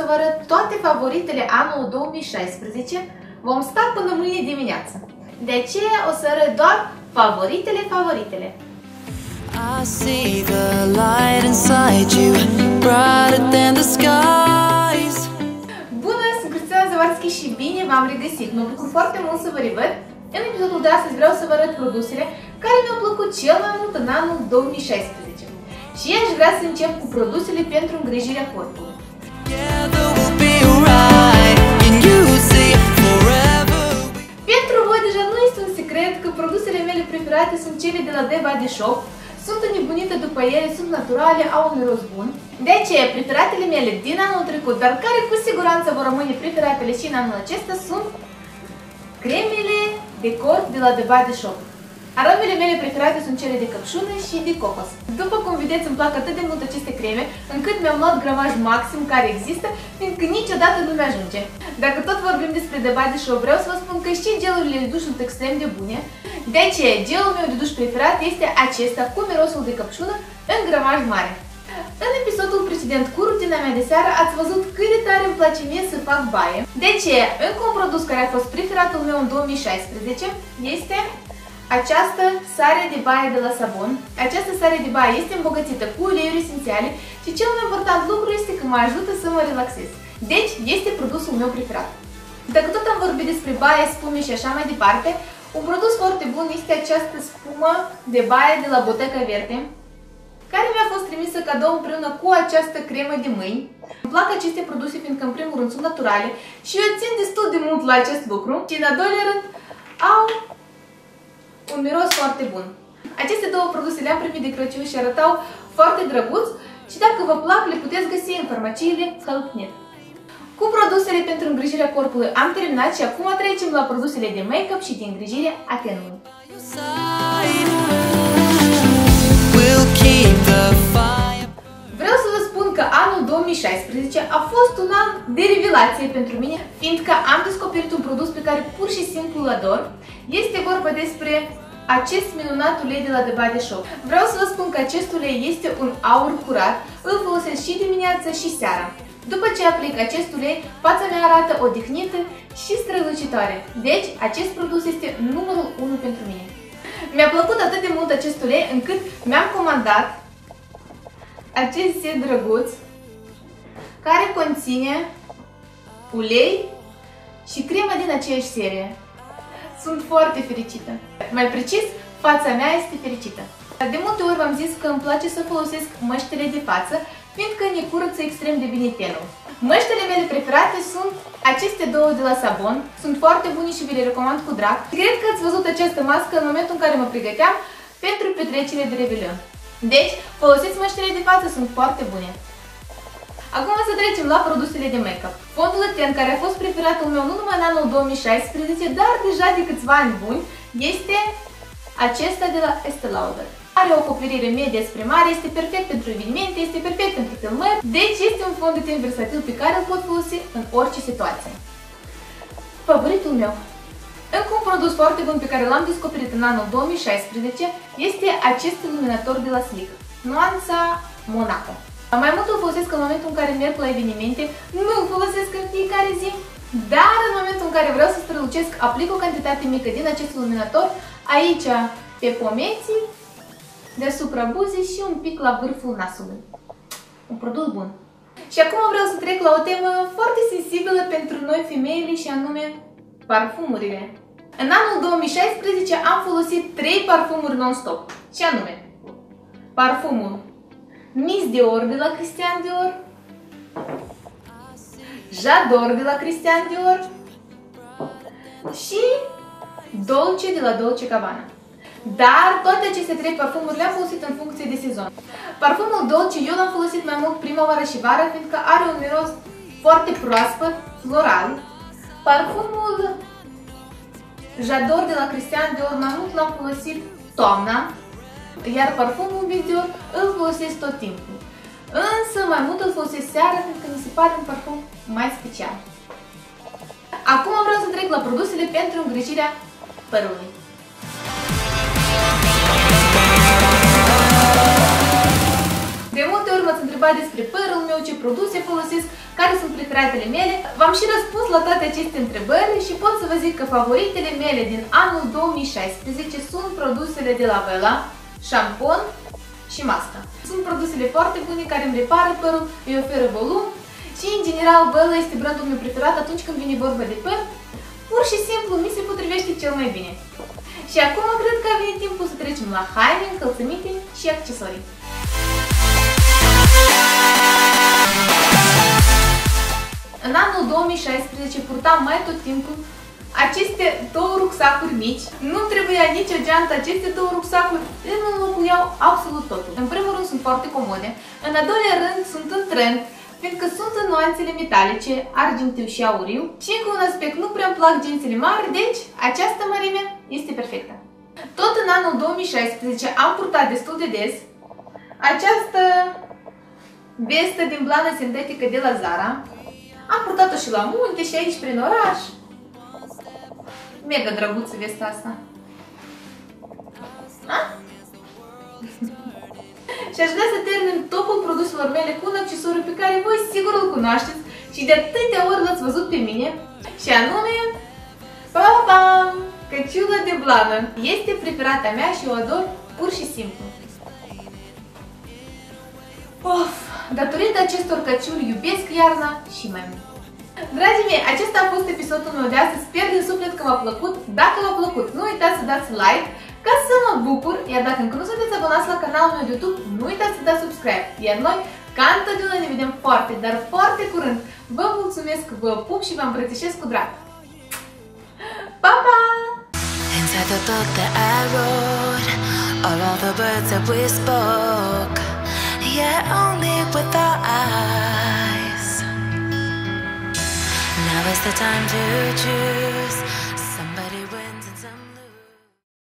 vă arăt toate favoritele anul 2016. Vom sta până mâine dimineață. De aceea o să arăt doar favoritele. I see the light inside you, brighter than the skies. Bună, sunt Cristina Zavarski și bine v-am regăsit. Mă bucur foarte mult să vă revăd. În episodul de astăzi vreau să vă arăt produsele care mi-au plăcut cel mai mult în anul 2016. Și aș vrea să încep cu produsele pentru îngrijirea corpului. Pentru voi deja nu este un secret că produsele mele preferate sunt cele de la The Body Shop. Sunt înnebunită după ele, sunt naturale, au un miros bun. De aceea, preferatele mele din anul trecut, dar care cu siguranță vor rămâne preferatele și în anul acesta, sunt cremele de corp de la The Body Shop. Aromele mele preferate sunt cele de căpșună și de cocos. După cum vedeți, îmi plac atât de mult aceste creme, încât mi-am luat gramaj maxim care există, fiindcă niciodată nu mi-ajunge. Dacă tot vorbim despre The Body Shop, vreau să vă spun că și gelurile de duș sunt extrem de bune. De aceea, gelul meu de duș preferat este acesta cu mirosul de căpșună în gramaj mare. În episodul precedent cu rutina mea de seară ați văzut cât de tare îmi place mie să fac baie. De aceea, încă un produs care a fost preferatul meu în 2016 este această sare de baie de la Sabon. Această sare de baie este îmbogățită cu uleiuri esențiale și cel mai important lucru este că mă ajută să mă relaxez. Deci, este produsul meu preferat. Dacă tot am vorbit despre baie, spume și așa mai departe, un produs foarte bun este această spumă de baie de la Boteca Verde, care mi-a fost trimisă cadou împreună cu această cremă de mâini. Îmi plac aceste produse fiindcă în primul rând sunt naturale și eu țin destul de mult la acest lucru și în al doilea rând au un miros foarte bun. Aceste două produse le-am primit de Crăciun și arătau foarte drăguț și dacă vă plac le puteți găsi în farmaciile Helpnet. Cu produsele pentru îngrijirea corpului am terminat și acum trecem la produsele de make-up și de îngrijire a tenului. Vreau să vă spun că anul 2016 a fost un an de revelație pentru mine, fiindcă am descoperit un produs pe care pur și simplu îl ador. Este vorba despre acest minunat ulei de la The Body Shop. Vreau să vă spun că acest ulei este un aur curat, îl folosesc și dimineața și seara. După ce aplic acest ulei, fața mea arată odihnită și strălucitoare. Deci, acest produs este numărul 1 pentru mine. Mi-a plăcut atât de mult acest ulei încât mi-am comandat acest set drăguț care conține ulei și cremă din aceeași serie. Sunt foarte fericită. Mai precis, fața mea este fericită. De multe ori v-am zis că îmi place să folosesc măștile de față, fiindcă ne curăță extrem de bine tenul. Măștile mele preferate sunt aceste două de la Sabon. Sunt foarte bune și vi le recomand cu drag. Cred că ați văzut această mască în momentul în care mă pregăteam pentru petrecerile de Revelion. Deci, folosiți măștile de față, sunt foarte bune. Acum să trecem la produsele de make-up. Fondul de ten, care a fost preferatul meu nu numai în anul 2016, dar deja de câțiva ani buni, este acesta de la Estée Lauder. Are o acoperire medie spre mare, este perfect pentru evenimente, este perfect pentru filmări, deci este un fond de ten versatil pe care îl pot folosi în orice situație. Favoritul meu. Încă un produs foarte bun pe care l-am descoperit în anul 2016 este acest iluminator de la Sleek, nuanța Monaco. Mai mult îl folosesc în momentul în care merg la evenimente, nu îl folosesc în fiecare zi, dar în momentul în care vreau să strălucesc, aplic o cantitate mică din acest iluminator, aici pe pomeții, deasupra buzei și un pic la vârful nasului. Un produs bun. Și acum vreau să trec la o temă foarte sensibilă pentru noi femeile și anume parfumurile. În anul 2016 am folosit 3 parfumuri non-stop și anume parfumul Miss Dior de la Christian Dior, J'adore de la Christian Dior și Dolce de la Dolce Gabbana. Dar toate aceste 3 parfumuri le-am folosit în funcție de sezon. Parfumul Dolce eu l-am folosit mai mult primăvară și vară, fiindcă are un miros foarte proaspăt, floral. Parfumul J'adore de la Christian Dior mai mult l-am folosit toamna, iar parfumul Miss Dior îl folosesc tot timpul. Însă mai mult îl folosesc seara, pentru că mi se pare un parfum mai special. Acum vreau să trec la produsele pentru îngrijirea părului. De multe ori m-ați întrebat despre părul meu, meu, ce produse folosesc, care sunt preferatele mele. V-am și răspuns la toate aceste întrebări și pot să vă zic că favoritele mele din anul 2016 sunt produsele de la Wella, șampon și masca. Sunt produsele foarte bune care îmi repară părul, îi oferă volum și în general Wella este brandul meu preferat atunci când vine vorba de păr. Pur și simplu mi se potrivește cel mai bine. Și acum cred că a venit timpul să trecem la haine, încălțăminte și accesorii. În anul 2016 purtam mai tot timpul aceste două rucsacuri mici. Nu trebuia nicio geantă, aceste două rucsacuri îmi înlocuiau absolut totul. În primul rând sunt foarte comode, în al doilea rând sunt în trend, fiindcă sunt în nuanțele metalice, argintiu și auriu și încă un aspect, nu prea îmi plac gențile mari, deci această mărime este perfectă. Tot în anul 2016 am purtat destul de des această vestă din blană sintetică de la Zara. Am purtat-o și la munte și aici prin oraș. Mega drăguță vesta asta. Și aș vrea să termin topul produselor mele cu un accesoriu pe care voi sigur îl cunoașteți și de atâtea ori l-ați văzut pe mine, și anume, pa-pam! Căciulă de blană. Este preferata mea și o ador pur și simplu. Of, datorită acestor căciuli iubesc iarna și mai mult. Dragii mei, acesta a fost episodul meu de astăzi. Sper din suflet că v-a plăcut. Dacă v-a plăcut, nu uitați să dați like ca să mă bucur, iar dacă încă nu sunteți abonați la canalul meu de YouTube, nu uitați să dați subscribe. Iar noi, ca întotdeauna, ne vedem foarte, dar foarte curând. Vă mulțumesc, vă pup și vă îmbrățișez cu drag. Pa, pa! Inside the book that I wrote, all the words that we spoke, yeah, only with our eyes. Now is the time to choose.